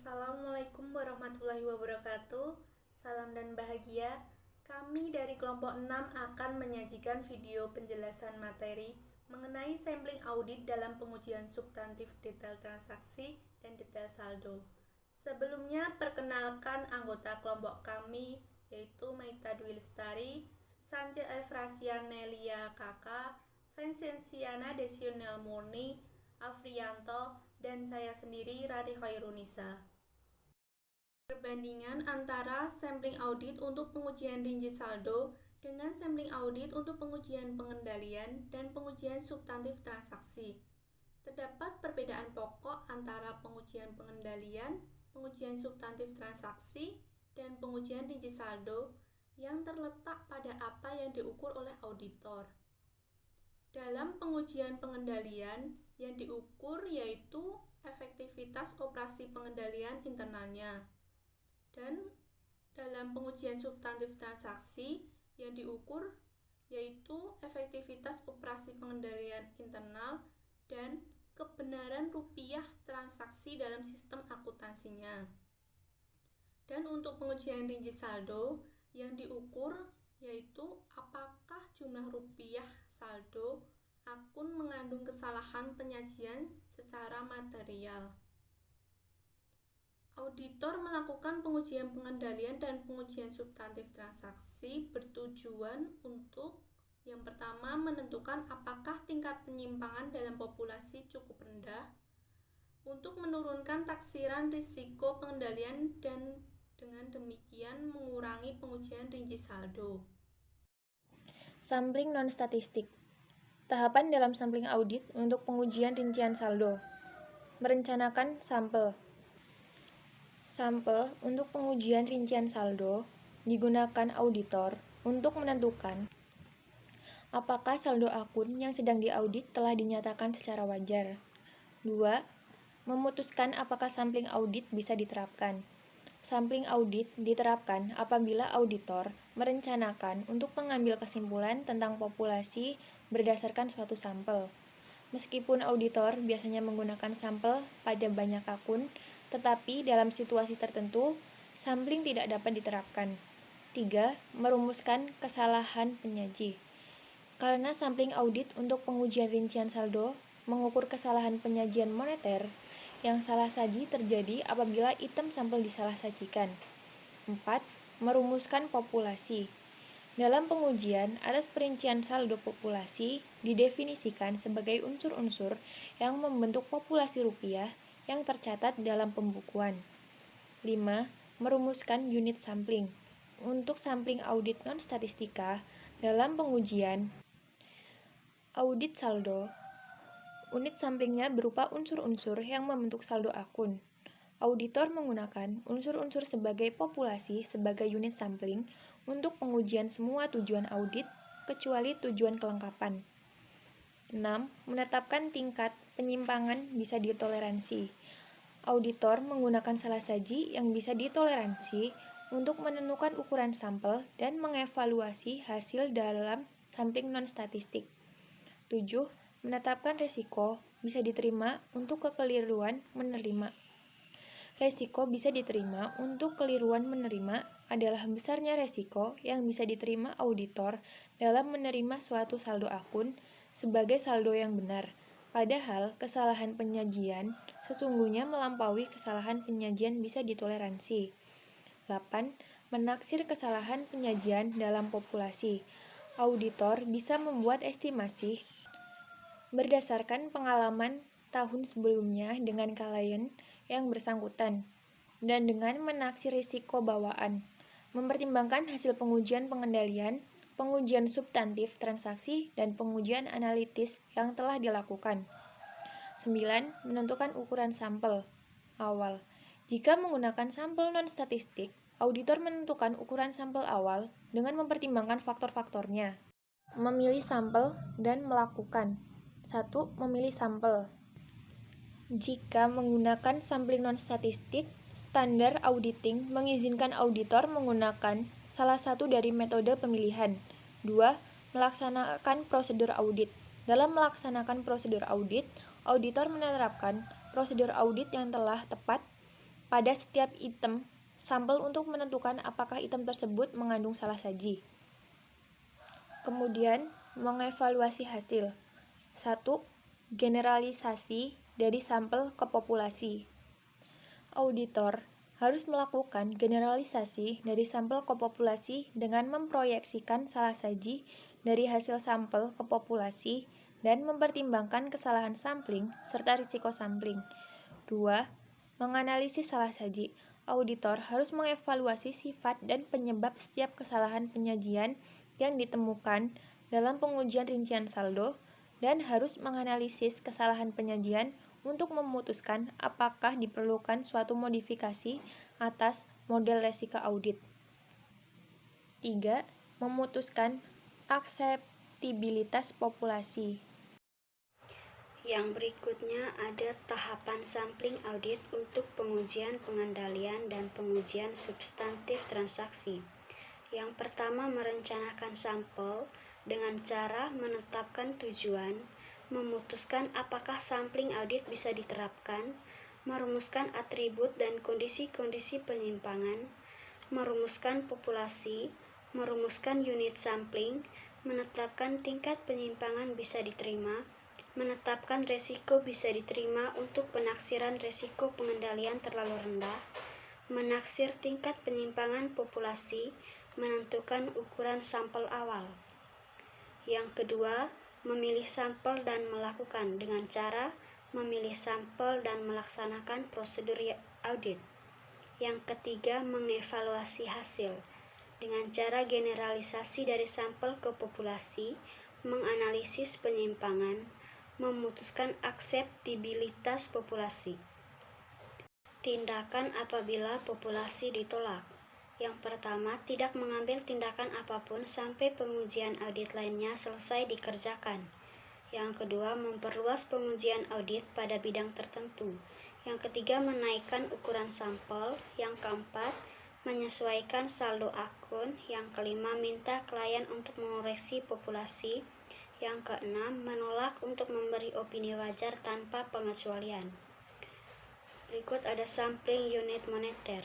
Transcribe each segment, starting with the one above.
Assalamualaikum warahmatullahi wabarakatuh. Salam dan bahagia. Kami dari kelompok 6 akan menyajikan video penjelasan materi mengenai sampling audit dalam pengujian substantif detail transaksi dan detail saldo. Sebelumnya, perkenalkan anggota kelompok kami, yaitu Maita Dwi Lestari, Sance Efrasian Nelia Kaka, Vincenziana Desionel Murni, Afrianto, dan saya sendiri Rari Khairunisa. Perbandingan antara sampling audit untuk pengujian rinci saldo dengan sampling audit untuk pengujian pengendalian dan pengujian substantif transaksi. Terdapat perbedaan pokok antara pengujian pengendalian, pengujian substantif transaksi, dan pengujian rinci saldo yang terletak pada apa yang diukur oleh auditor. Dalam pengujian pengendalian, yang diukur yaitu efektivitas operasi pengendalian internalnya. Dan dalam pengujian substantif transaksi, yang diukur yaitu efektivitas operasi pengendalian internal dan kebenaran rupiah transaksi dalam sistem akuntansinya. Dan untuk pengujian rinci saldo, yang diukur yaitu apakah jumlah rupiah saldo akun mengandung kesalahan penyajian secara material. Auditor melakukan pengujian pengendalian dan pengujian substantif transaksi bertujuan untuk yang pertama menentukan apakah tingkat penyimpangan dalam populasi cukup rendah, untuk menurunkan taksiran risiko pengendalian dan dengan demikian mengurangi pengujian rinci saldo. Sampling non-statistik. Tahapan dalam sampling audit untuk pengujian rincian saldo. Merencanakan sampel. Sampel untuk pengujian rincian saldo digunakan auditor untuk menentukan apakah saldo akun yang sedang diaudit telah dinyatakan secara wajar. 2. Memutuskan apakah sampling audit bisa diterapkan. Sampling audit diterapkan apabila auditor merencanakan untuk mengambil kesimpulan tentang populasi berdasarkan suatu sampel. Meskipun auditor biasanya menggunakan sampel pada banyak akun, tetapi dalam situasi tertentu, sampling tidak dapat diterapkan. 3. Merumuskan kesalahan penyaji. Karena sampling audit untuk pengujian rincian saldo mengukur kesalahan penyajian moneter, yang salah saji terjadi apabila item sampel disalah sajikan. 4. Merumuskan populasi. Dalam pengujian, atas perincian saldo populasi didefinisikan sebagai unsur-unsur yang membentuk populasi rupiah yang tercatat dalam pembukuan. 5. Merumuskan unit sampling. Untuk sampling audit non-statistika, dalam pengujian audit saldo, unit samplingnya berupa unsur-unsur yang membentuk saldo akun. Auditor menggunakan unsur-unsur sebagai populasi sebagai unit sampling untuk pengujian semua tujuan audit, kecuali tujuan kelengkapan. 6. Menetapkan tingkat penyimpangan bisa ditoleransi. Auditor menggunakan salah saji yang bisa ditoleransi untuk menentukan ukuran sampel dan mengevaluasi hasil dalam sampling non-statistik. 7. Menetapkan resiko bisa diterima untuk kekeliruan menerima. Resiko bisa diterima untuk keliruan menerima adalah besarnya resiko yang bisa diterima auditor dalam menerima suatu saldo akun sebagai saldo yang benar, padahal kesalahan penyajian sesungguhnya melampaui kesalahan penyajian bisa ditoleransi. 8. Menaksir kesalahan penyajian dalam populasi. Auditor bisa membuat estimasi berdasarkan pengalaman tahun sebelumnya dengan klien yang bersangkutan, dan dengan menaksir risiko bawaan, mempertimbangkan hasil pengujian pengendalian, pengujian substantif transaksi, dan pengujian analitis yang telah dilakukan. 9. Menentukan ukuran sampel awal. Jika menggunakan sampel non-statistik, auditor menentukan ukuran sampel awal dengan mempertimbangkan faktor-faktornya. Memilih sampel dan melakukan. 1. Memilih sampel. Jika menggunakan sampling non-statistik, standar auditing mengizinkan auditor menggunakan salah satu dari metode pemilihan. 2. Melaksanakan prosedur audit. Dalam melaksanakan prosedur audit, auditor menerapkan prosedur audit yang telah tepat pada setiap item sampel untuk menentukan apakah item tersebut mengandung salah saji. Kemudian, mengevaluasi hasil. 1. Generalisasi dari sampel ke populasi. Auditor harus melakukan generalisasi dari sampel ke populasi dengan memproyeksikan salah saji dari hasil sampel ke populasi dan mempertimbangkan kesalahan sampling serta risiko sampling. 2. Menganalisis salah saji. Auditor harus mengevaluasi sifat dan penyebab setiap kesalahan penyajian yang ditemukan dalam pengujian rincian saldo dan harus menganalisis kesalahan penyajian untuk memutuskan apakah diperlukan suatu modifikasi atas model resiko audit. 3. Memutuskan akseptabilitas populasi. Yang berikutnya ada tahapan sampling audit untuk pengujian pengendalian dan pengujian substantif transaksi. Yang pertama, merencanakan sampel dengan cara menetapkan tujuan, memutuskan apakah sampling audit bisa diterapkan, merumuskan atribut dan kondisi-kondisi penyimpangan, merumuskan populasi, merumuskan unit sampling, menetapkan tingkat penyimpangan bisa diterima, menetapkan resiko bisa diterima untuk penaksiran resiko pengendalian terlalu rendah, menaksir tingkat penyimpangan populasi, menentukan ukuran sampel awal. Yang kedua, memilih sampel dan melakukan dengan cara memilih sampel dan melaksanakan prosedur audit. Yang ketiga, mengevaluasi hasil dengan cara generalisasi dari sampel ke populasi, menganalisis penyimpangan, memutuskan akseptabilitas populasi. Tindakan apabila populasi ditolak. Yang pertama, tidak mengambil tindakan apapun sampai pengujian audit lainnya selesai dikerjakan. Yang kedua, memperluas pengujian audit pada bidang tertentu. Yang ketiga, menaikkan ukuran sampel. Yang keempat, menyesuaikan saldo akun. Yang kelima, minta klien untuk mengoreksi populasi. Yang keenam, menolak untuk memberi opini wajar tanpa pengecualian. Berikut ada sampling unit moneter.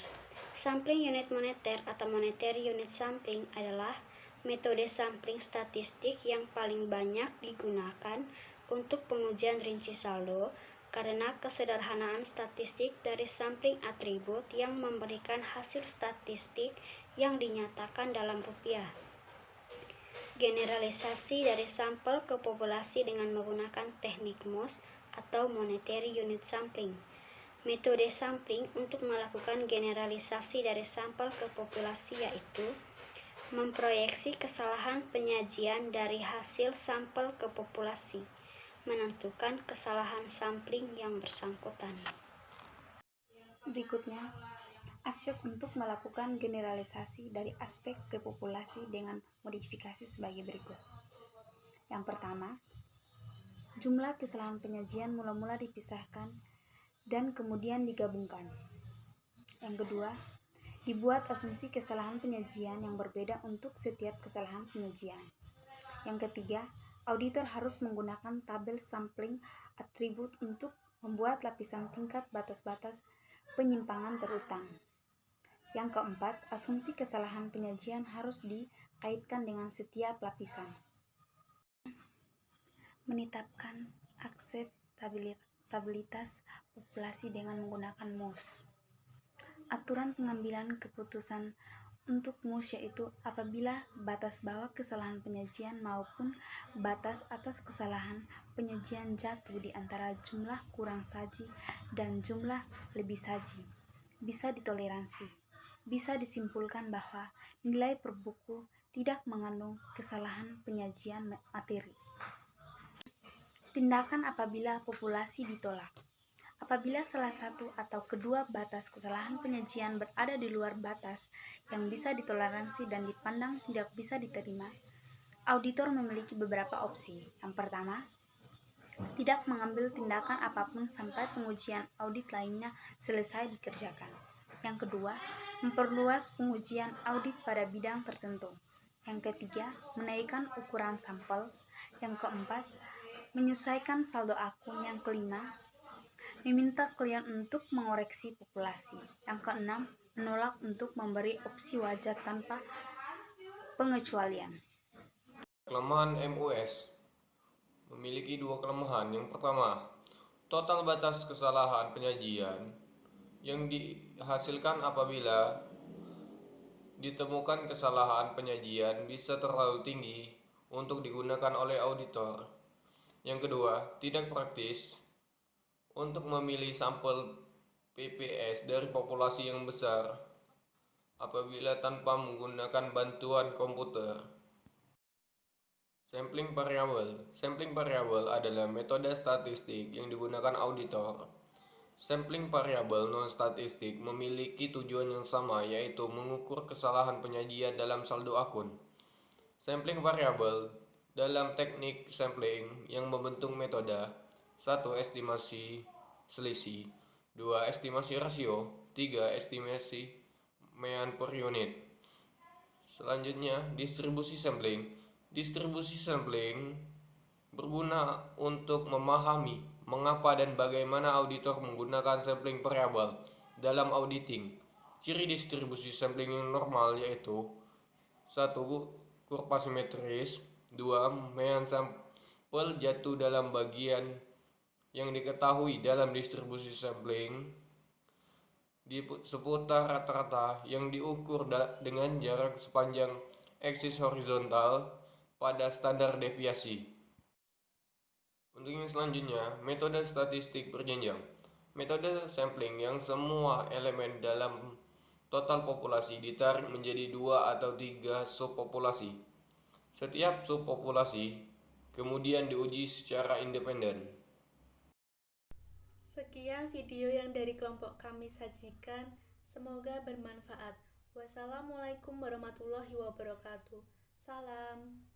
Sampling unit moneter atau monetary unit sampling adalah metode sampling statistik yang paling banyak digunakan untuk pengujian rinci saldo karena kesederhanaan statistik dari sampling atribut yang memberikan hasil statistik yang dinyatakan dalam rupiah. Generalisasi dari sampel ke populasi dengan menggunakan teknik MOS atau Monetary Unit Sampling. Metode sampling untuk melakukan generalisasi dari sampel ke populasi yaitu memproyeksi kesalahan penyajian dari hasil sampel ke populasi, menentukan kesalahan sampling yang bersangkutan. Berikutnya, aspek untuk melakukan generalisasi dari aspek ke populasi dengan modifikasi sebagai berikut. Yang pertama, jumlah kesalahan penyajian mula-mula dipisahkan dan kemudian digabungkan. Yang kedua, dibuat asumsi kesalahan penyajian yang berbeda untuk setiap kesalahan penyajian. Yang ketiga, auditor harus menggunakan tabel sampling atribut untuk membuat lapisan tingkat batas-batas penyimpangan terutang. Yang keempat, asumsi kesalahan penyajian harus dikaitkan dengan setiap lapisan. Menetapkan akseptabilitas populasi dengan menggunakan MOS. Aturan pengambilan keputusan untuk MOS yaitu apabila batas bawah kesalahan penyajian maupun batas atas kesalahan penyajian jatuh di antara jumlah kurang saji dan jumlah lebih saji, bisa ditoleransi. Bisa disimpulkan bahwa nilai per buku tidak mengandung kesalahan penyajian materi. Tindakan apabila populasi ditolak. Apabila salah satu atau kedua batas kesalahan penyajian berada di luar batas yang bisa ditoleransi dan dipandang tidak bisa diterima, auditor memiliki beberapa opsi. Yang pertama, tidak mengambil tindakan apapun sampai pengujian audit lainnya selesai dikerjakan. Yang kedua, memperluas pengujian audit pada bidang tertentu. Yang ketiga, menaikkan ukuran sampel. Yang keempat, menyesuaikan saldo akun. Yang kelima, Meminta klien untuk mengoreksi populasi. Yang keenam, menolak untuk memberi opsi wajar tanpa pengecualian. Kelemahan MUS memiliki dua kelemahan. Yang pertama, total batas kesalahan penyajian yang dihasilkan apabila ditemukan kesalahan penyajian bisa terlalu tinggi untuk digunakan oleh auditor. Yang kedua, tidak praktis untuk memilih sampel PPS dari populasi yang besar apabila tanpa menggunakan bantuan komputer. Sampling variabel. Sampling variabel adalah metode statistik yang digunakan auditor. Sampling variabel non-statistik memiliki tujuan yang sama, yaitu mengukur kesalahan penyajian dalam saldo akun. Sampling variabel dalam teknik sampling yang membentuk metode: 1. Estimasi selisih, 2. Estimasi rasio, 3. Estimasi mean per unit. Selanjutnya, distribusi sampling. Distribusi sampling berguna untuk memahami mengapa dan bagaimana auditor menggunakan sampling variabel dalam auditing. Ciri distribusi sampling yang normal yaitu 1. Kurva simetris, 2. Mean sampel jatuh dalam bagian yang diketahui dalam distribusi sampling di seputar rata-rata yang diukur dengan jarak sepanjang aksis horizontal pada standar deviasi. Untuk yang selanjutnya, metode statistik berjenjang. Metode sampling yang semua elemen dalam total populasi ditarik menjadi 2 atau 3 subpopulasi. Setiap subpopulasi kemudian diuji secara independen. Sekian video yang dari kelompok kami sajikan, semoga bermanfaat. Wassalamualaikum warahmatullahi wabarakatuh. Salam.